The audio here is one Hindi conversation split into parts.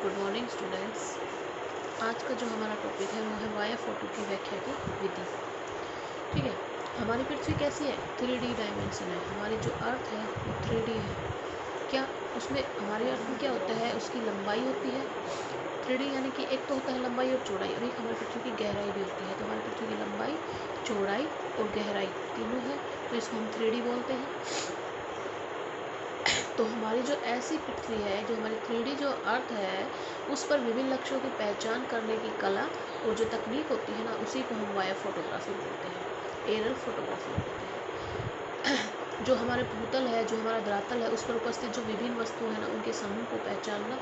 Good morning students. आज का जो हमारा टॉपिक है वो है वाया फोटो की व्याख्या की विधि। ठीक है, हमारी पृथ्वी कैसी है? 3D डायमेंशन है। हमारी जो अर्थ है वो 3D है। क्या उसमें हमारे अर्थ में क्या होता है? उसकी लंबाई होती है 3D, यानी कि एक तो होता है लंबाई और चौड़ाई, और एक हमारी पृथ्वी की गहराई भी होती है। तो हमारी पृथ्वी की लंबाई, चौड़ाई और गहराई तीनों है, तो इसको हम 3D बोलते हैं। तो हमारी जो ऐसी पृथ्वी है, जो हमारी 3D जो अर्थ है, उस पर विभिन्न लक्ष्यों की पहचान करने की कला और जो तकनीक होती है ना, उसी को हम वाया फोटोग्राफी बोलते हैं, एरियल फोटोग्राफी बोलते हैं। जो हमारे भूतल है, जो हमारा धरातल है, उस पर उपस्थित जो विभिन्न वस्तु है ना, उनके समूह को पहचानना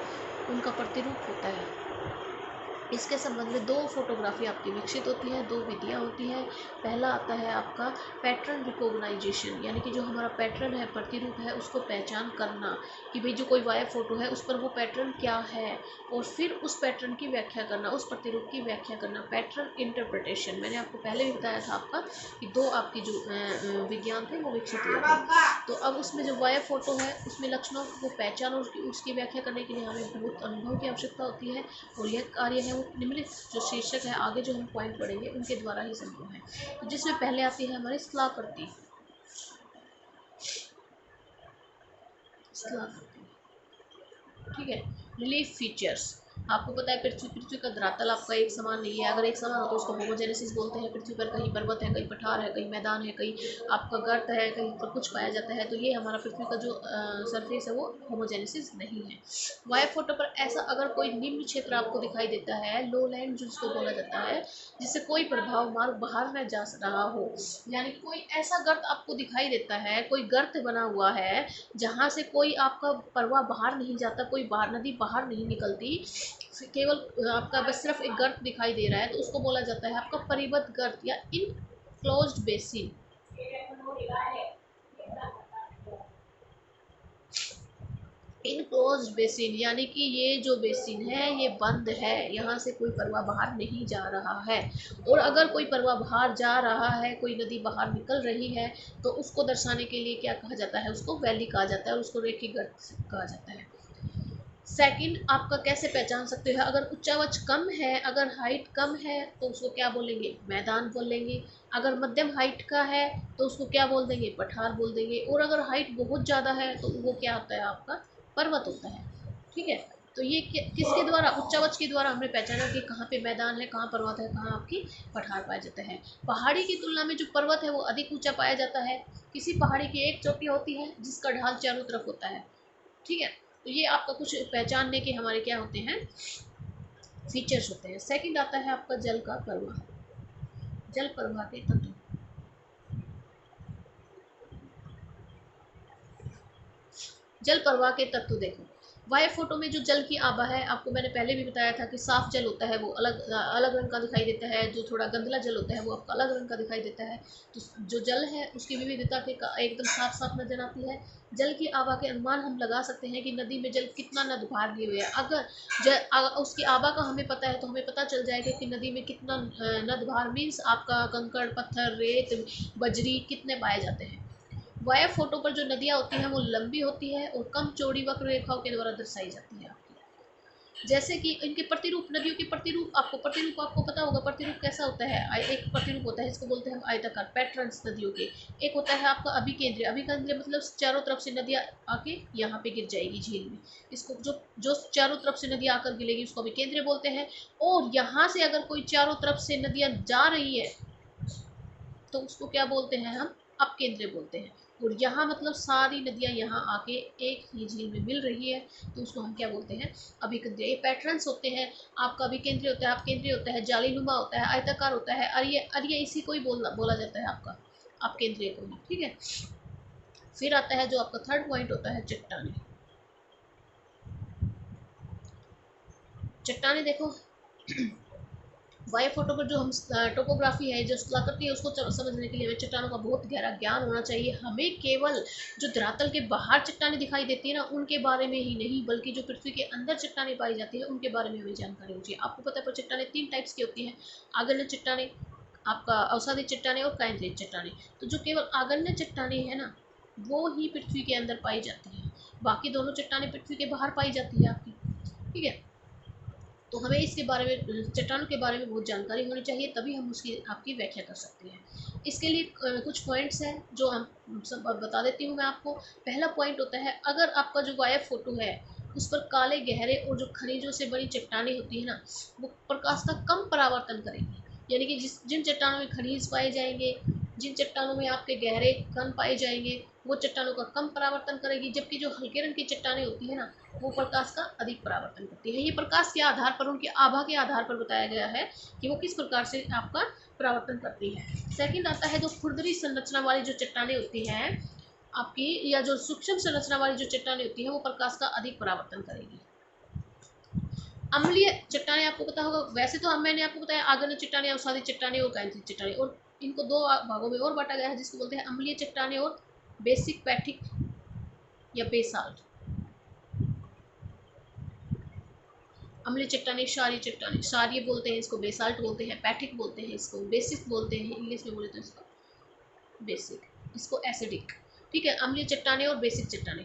उनका प्रतिरूप होता है। इसके संबंध में दो फोटोग्राफी आपकी विकसित होती है, दो विधियाँ होती हैं। पहला आता है आपका पैटर्न रिकॉग्नाइजेशन, यानी कि जो हमारा पैटर्न है, प्रतिरूप है, उसको पहचान करना कि भाई जो कोई वाया फोटो है उस पर वो पैटर्न क्या है, और फिर उस पैटर्न की व्याख्या करना, उस प्रतिरूप की व्याख्या करना, पैटर्न इंटरप्रिटेशन। मैंने आपको पहले भी बताया था आपका कि दो आपकी जो विज्ञान थे वो विकसित हुए थे। तो अब उसमें जो वाया फोटो है उसमें लक्षणों को पहचान और उसकी व्याख्या करने के लिए हमें बहुत अनुभव की आवश्यकता होती है, और यह कार्य है वो निम्नलिखित जो शीर्षक है, आगे जो हम पॉइंट पढ़ेंगे उनके द्वारा ही संभव है। तो जिसमें पहले आती है हमारी स्थलाकृति। ठीक है, रिलीफ फीचर्स। आपको पता है पृथ्वी का धरातल आपका एक समान नहीं है। अगर एक समान हो तो उसको होमोजेनेसिस बोलते हैं। पृथ्वी पर कहीं पर्वत है, कहीं पठार है, कहीं मैदान है, कहीं आपका गर्त है, कहीं पर कुछ पाया जाता है। तो ये हमारा पृथ्वी का जो सरफेस है वो होमोजेनेसिस नहीं है। वाया फोटो पर ऐसा अगर कोई निम्न क्षेत्र आपको दिखाई देता है, लो लैंड जिसको बोला जाता है, जिससे कोई प्रभाव मार्ग बाहर न जा रहा हो, यानी कोई ऐसा गर्त आपको दिखाई देता है, कोई गर्त बना हुआ है जहाँ से कोई आपका प्रवाह बाहर नहीं जाता, कोई बाहर नदी बाहर नहीं निकलती, केवल आपका बस सिर्फ एक गर्त दिखाई दे रहा है, तो उसको बोला जाता है आपका परिबद्ध गर्त या इनक्लोज्ड बेसिन। इनक्लोज्ड बेसिन यानी कि ये जो बेसिन है ये बंद है, यहाँ से कोई प्रवाह बाहर नहीं जा रहा है। और अगर कोई प्रवाह बाहर जा रहा है, कोई नदी बाहर निकल रही है, तो उसको दर्शाने के लिए क्या कहा जाता है? उसको वैली कहा जाता है, और उसको रेखी गर्त कहा जाता है। सेकंड, आपका कैसे पहचान सकते हो? अगर उच्चावच कम है, अगर हाइट कम है, तो उसको क्या बोलेंगे? मैदान बोलेंगे। अगर मध्यम हाइट का है तो उसको क्या बोल देंगे? पठार बोल देंगे। और अगर हाइट बहुत ज़्यादा है तो वो क्या होता है? आपका पर्वत होता है। ठीक है, तो ये किसके द्वारा? उच्चावच के द्वारा हमने पहचाना कि कहाँ पे मैदान है, कहाँ पर्वत है, कहाँ आपकी पठार पाया जाता है। पहाड़ी की तुलना में जो पर्वत है वो अधिक ऊंचा पाया जाता है। किसी पहाड़ी की एक चोटी होती है जिसका ढाल चारों तरफ होता है। ठीक है, तो ये आपका कुछ पहचानने के हमारे क्या होते हैं? फीचर्स होते हैं। सेकंड आता है आपका जल का प्रवाह, जल प्रवाह के तत्व। जल प्रवाह के तत्व देखो, वाया फोटो में जो जल की आभा है, आपको मैंने पहले भी बताया था कि साफ जल होता है वो अलग अलग रंग का दिखाई देता है, जो थोड़ा गंदला जल होता है वो आपका अलग रंग का दिखाई देता है। तो जो जल है उसकी विविधता के एकदम साफ साफ नजर आती है। जल की आभा के अनुमान हम लगा सकते हैं कि नदी में जल कितना नदभार लिए हुए है। अगर उसकी आभा का हमें पता है तो हमें पता चल जाएगा कि नदी में कितना नदभार मीन्स आपका कंकड़ पत्थर रेत बजरी कितने पाए जाते हैं। वाया फोटो पर जो नदियाँ होती हैं वो लंबी होती है और कम चौड़ी वक्र रेखाओं के द्वारा दर्शाई जाती है आपकी। जैसे कि इनके प्रतिरूप, नदियों के प्रतिरूप आपको पता होगा। प्रतिरूप कैसा होता है? एक प्रतिरूप होता है इसको बोलते हैं हम आयताकार, पैटर्न्स नदियों के। एक होता है आपका अभिकेंद्रीय। अभिकेंद्रीय मतलब चारों तरफ से नदियाँ आके यहाँ पे गिर जाएगी झील में, इसको जो जो चारों तरफ से नदियाँ आकर गिरेगी उसको अभिकेंद्रीय बोलते हैं। और यहाँ से अगर कोई चारों तरफ से नदियाँ जा रही है तो उसको क्या बोलते हैं? हम अपकेंद्रीय बोलते हैं। और यहाँ मतलब सारी नदियाँ यहाँ आके एक ही झील में मिल रही है, तो उसको हम क्या बोलते हैं? अभिकेंद्रीय। ये पैटर्न्स होते हैं, आपका अभिकेंद्रीय होता है, अपकेंद्रीय होता है, जालीनुमा होता है, आयताकार होता है, अर्य इसी को ही बोला जाता है आपका अपकेंद्रीय को ही। ठीक है, फिर आता है जो आपका थर्ड पॉइंट होता है चट्टाने। चट्टाने देखो, वाया फोटो पर जो हम टोपोग्राफी है, जो स्थलाकृति है, उसको समझने के लिए हमें चट्टानों का बहुत गहरा ज्ञान होना चाहिए। हमें केवल जो धरातल के बाहर चट्टानें दिखाई देती है ना, उनके बारे में ही नहीं, बल्कि जो पृथ्वी के अंदर चट्टानें पाई जाती है उनके बारे में हमें जानकारी होनी चाहिए। आपको पता है पर चट्टानें 3 टाइप्स की होती हैं, आगन्य चट्टानें, आपका अवसादी चट्टानें और कायंद्रित चट्टानें। तो जो केवल आगन्य चट्टानें है ना, वो ही पृथ्वी के अंदर पाई जाती है। बाकी दोनों चट्टानें पृथ्वी के बाहर पाई जाती है आपकी। ठीक है, तो हमें इसके बारे में, चट्टानों के बारे में बहुत जानकारी होनी चाहिए, तभी हम उसकी आपकी व्याख्या कर सकते हैं। इसके लिए कुछ पॉइंट्स हैं जो हम सब बता देती हूँ मैं आपको। पहला पॉइंट होता है, अगर आपका जो वायु फोटो है उस पर काले गहरे और जो खनिजों से बनी चट्टानें होती है ना, वो प्रकाश का कम परावर्तन करेंगी। यानी कि जिन चट्टानों में खनिज पाए जाएंगे, जिन चट्टानों में आपके गहरे कण पाए जाएंगे, वो चट्टानों का कम परावर्तन करेगी। जबकि जो हल्के रंग की चट्टानें होती है ना, वो प्रकाश का अधिक परावर्तन करती है। ये प्रकाश के आधार पर, उनके आभा के आधार पर बताया गया है कि वो किस प्रकार से आपका परावर्तन करती है। सेकंड आता है, जो खुरदरी संरचना वाली जो चट्टानें होती हैं आपकी, या जो सूक्ष्म संरचना वाली जो चट्टानें होती हैं, वो प्रकाश का अधिक परावर्तन करेगी। अम्लीय चट्टानें आपको पता होगा, वैसे तो मैंने आपको बताया आगन्य चट्टानें, अवसादी चट्टानें और कांतिक चट्टानें, और इनको दो भागों में और बांटा गया है, जिसको बोलते हैं अम्लीय चट्टानें और बेसिक पैथिक या बेसाल्ट। अम्लीय चट्टानें, क्षारीय चट्टानें, क्षारीय बोलते हैं इसको, बेसाल्ट बोलते हैं, पैथिक बोलते हैं इसको, बेसिक बोलते हैं इंग्लिश में बोले तो इसको बेसिक, इसको एसिडिक। ठीक है, अम्लीय चट्टानें और बेसिक चट्टानें।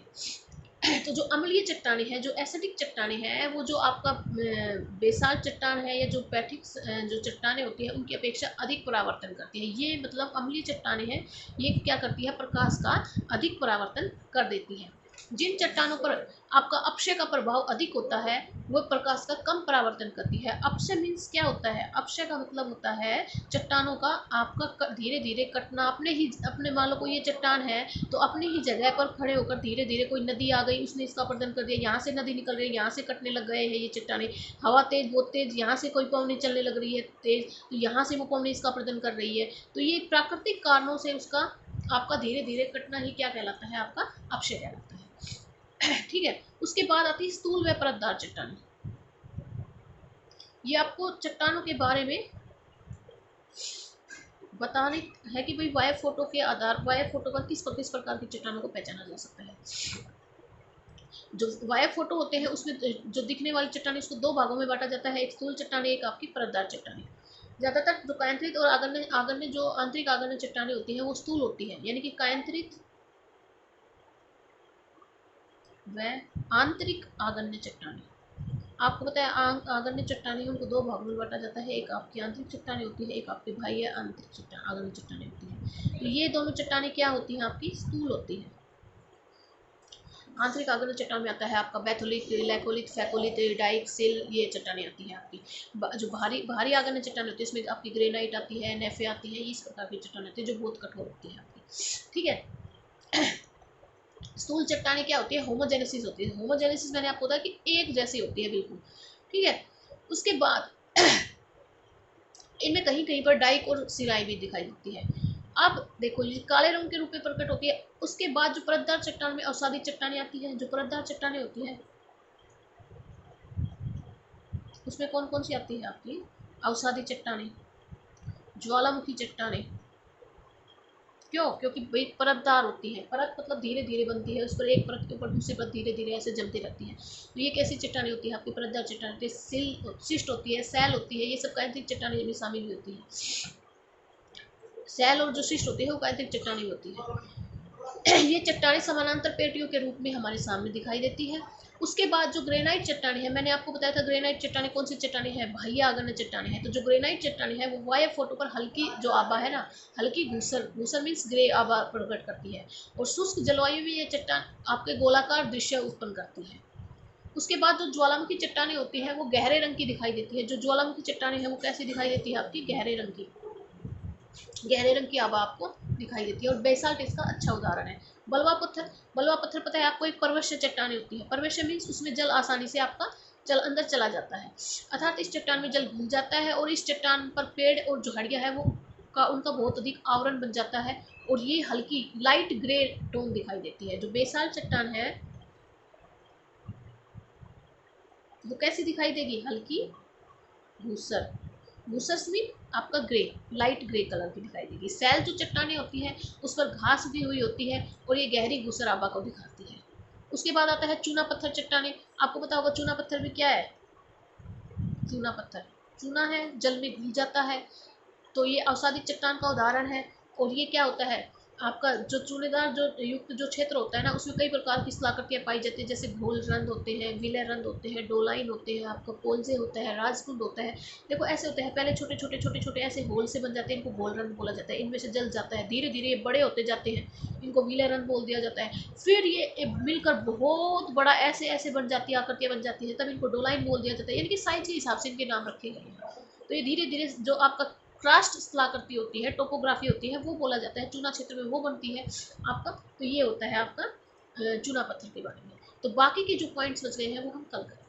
तो जो अम्लीय चट्टानें हैं, जो एसिडिक चट्टानें हैं, वो जो आपका बेसाल्ट चट्टान है या जो पैथिक जो चट्टानें होती हैं, उनकी अपेक्षा अधिक परावर्तन करती है। ये मतलब अम्लीय चट्टानें हैं, ये क्या करती है, प्रकाश का अधिक परावर्तन कर देती है। जिन चट्टानों पर आपका अपक्षय का प्रभाव अधिक होता है, वो प्रकाश का कम परावर्तन करती है। अपक्षय मीन्स क्या होता है, अपक्षय का मतलब होता है चट्टानों का आपका धीरे धीरे कटना। अपने मान लो कोई ये चट्टान है, तो अपनी ही जगह पर खड़े होकर धीरे धीरे, कोई नदी आ गई, उसने इसका अपरदन कर दिया, यहाँ से नदी निकल रही है, यहाँ से कटने लग गए हैं ये चट्टानें। हवा तेज, बहुत तेज, यहाँ से कोई पवनी चलने लग रही है तेज, तो यहाँ से वो पवनी इसका अपरदन कर रही है। तो ये प्राकृतिक कारणों से उसका आपका धीरे धीरे कटना ही क्या कहलाता है, आपका अपक्षय कहलाता है। ठीक है, उसके बाद आती है स्थूल व परतदार चट्टानें। ये आपको चट्टानों के बारे में बताने है कि भाई वायु फोटो के आधार, वायु फोटो पर किस प्रकार की चट्टानों को पहचाना जा सकता है। जो वायु फोटो होते हैं उसमें जो दिखने वाली चट्टानें, उसको दो भागों में बांटा जाता है, एक स्थूल चट्टानें, एक आपकी परतदार चट्टानें। ज्यादातर जो कायांतरित और आगन्य जो आंतरिक आगन्य चट्टानें होती हैं, वो स्थूल होती है। यानी कि कायांतरित व आंतरिक आगन्य चट्टानें, आपको पता है आगन्य चट्टानें उनको दो भागों में बांटा जाता है, एक आपकी आंतरिक चट्टानें होती है, एक आपके बाह्य आंतरिक चट्टान आगन्य चट्टानें होती है। तो ये दोनों चट्टानें क्या होती हैं, आपकी स्थूल होती हैं। आंतरिक आगन्य चट्टान में आता है आपका बैथोलिथ, लैकोलिथ, फैकोलिथ, डाइक, सिल, ये चट्टानें आती हैं आपकी। जो भारी आगन्य चट्टान होती है, इसमें आपकी ग्रेनाइट आती है, नेफे आती है, इस प्रकार की चट्टान आती है जो बहुत कठोर होती है आपकी। ठीक है, स्थूल चट्टानें क्या होती है, होमोजेनेसिस होती है। होमोजेनेसिस मैंने आपको बताया कि एक जैसी होती है बिल्कुल। ठीक है, उसके बाद इनमें कहीं कहीं पर डाइक और सिलाई भी दिखाई देती है। अब देखो, ये काले रंग के रूप में प्रकट होती है। उसके बाद जो परतदार चट्टान में अवसादी चट्टानें आती है, जो परतदार चट्टानें होती है उसमें कौन कौन सी आती है, आपकी अवसादी चट्टानें, ज्वालामुखी चट्टानें। क्यों, क्योंकि भाई परतदार होती है, परत मतलब धीरे धीरे बनती है, उस पर एक परत के ऊपर दूसरी परत धीरे धीरे ऐसे जमती रहती है। तो ये कैसी चट्टानें होती है, आपकी परतदार चट्टानें होती है। सिस्ट होती है, सैल होती है, ये सब कायांतरिक चट्टानें में शामिल हुई होती है। सैल और जो शिष्ट होती है वो कायांतरिक चट्टानें होती है। ये चट्टानें समानांतर पेटियों के रूप में हमारे सामने दिखाई देती है। उसके बाद जो ग्रेनाइट चट्टानें है, मैंने आपको बताया था ग्रेनाइट चट्टानें कौन सी चट्टानें हैं, बाह्य आगन्य चट्टानें हैं। तो जो ग्रेनाइट चट्टानें है, वो वायु फोटो पर हल्की जो आभा है ना, हल्की घूसर मीन्स ग्रे आभा प्रकट करती है, और शुष्क जलवायु में ये चट्टान आपके गोलाकार दृश्य उत्पन्न करती है। उसके बाद जो ज्वालामुखी चट्टानें होती हैं, वो गहरे रंग की दिखाई देती है। जो ज्वालामुखी चट्टानें हैं वो कैसी दिखाई देती है, आपकी गहरे रंग की, गहरे रंग की आभा आपको दिखाई देती है। और बेसाल्ट इसका अच्छा उदाहरण है। बलवा पत्थर, बलवा पत्थर पता है आपको, एक पर्वश्य चट्टानें होती है। पर्वश्य मीन्स उसमें जल आसानी से आपका जल अंदर चला जाता है, अर्थात इस चट्टान में जल घुल जाता है, और इस चट्टान पर पेड़ और झाड़ियाँ है वो उनका बहुत अधिक आवरण बन जाता है, और ये हल्की लाइट ग्रे टोन दिखाई देती है। जो बेसाल्ट चट्टान है वो कैसी दिखाई देगी, हल्की धूसर, धूसर मीन आपका ग्रे, लाइट ग्रे कलर की दिखाई देगी। सैल जो चट्टानें होती हैं उस पर घास उगी हुई होती है, और ये गहरी धूसर आभा को दिखाती है। उसके बाद आता है चूना पत्थर चट्टानें। आपको पता होगा चूना पत्थर भी क्या है, चूना पत्थर, चूना है, जल में घुल जाता है, तो ये अवसादी चट्टान का उदाहरण है। और ये क्या होता है, आपका जो चूनेदार जो युक्त जो क्षेत्र होता है ना, उसमें कई प्रकार की स्थलाकृतियाँ पाई जाती है, जैसे घोल रंध होते हैं, विलय रंध होते हैं, डोलाइन होते हैं, आपका पोलजे होता है, राजकुंड होता है। देखो ऐसे होते हैं, पहले छोटे छोटे छोटे छोटे ऐसे घोल से बन जाते हैं, इनको घोल रंध बोला जाता है। इनमें से जल जाता है, धीरे धीरे ये बड़े होते जाते हैं, इनको विलय रंध बोल दिया जाता है। फिर ये मिलकर बहुत बड़ा ऐसे ऐसे बन जाती है, आकृतियाँ बन जाती है, तब इनको डोलाइन बोल दिया जाता है। यानी कि साइज के हिसाब से इनके नाम रखे गए हैं। तो ये धीरे धीरे जो आपका क्रास्ट स्थलाकृति होती है, टोपोग्राफी होती है, वो बोला जाता है। चूना क्षेत्र में वो बनती है आपका। तो ये होता है आपका चूना पत्थर के बारे में। तो बाकी के जो पॉइंट्स बच गए हैं वो हम कल करेंगे।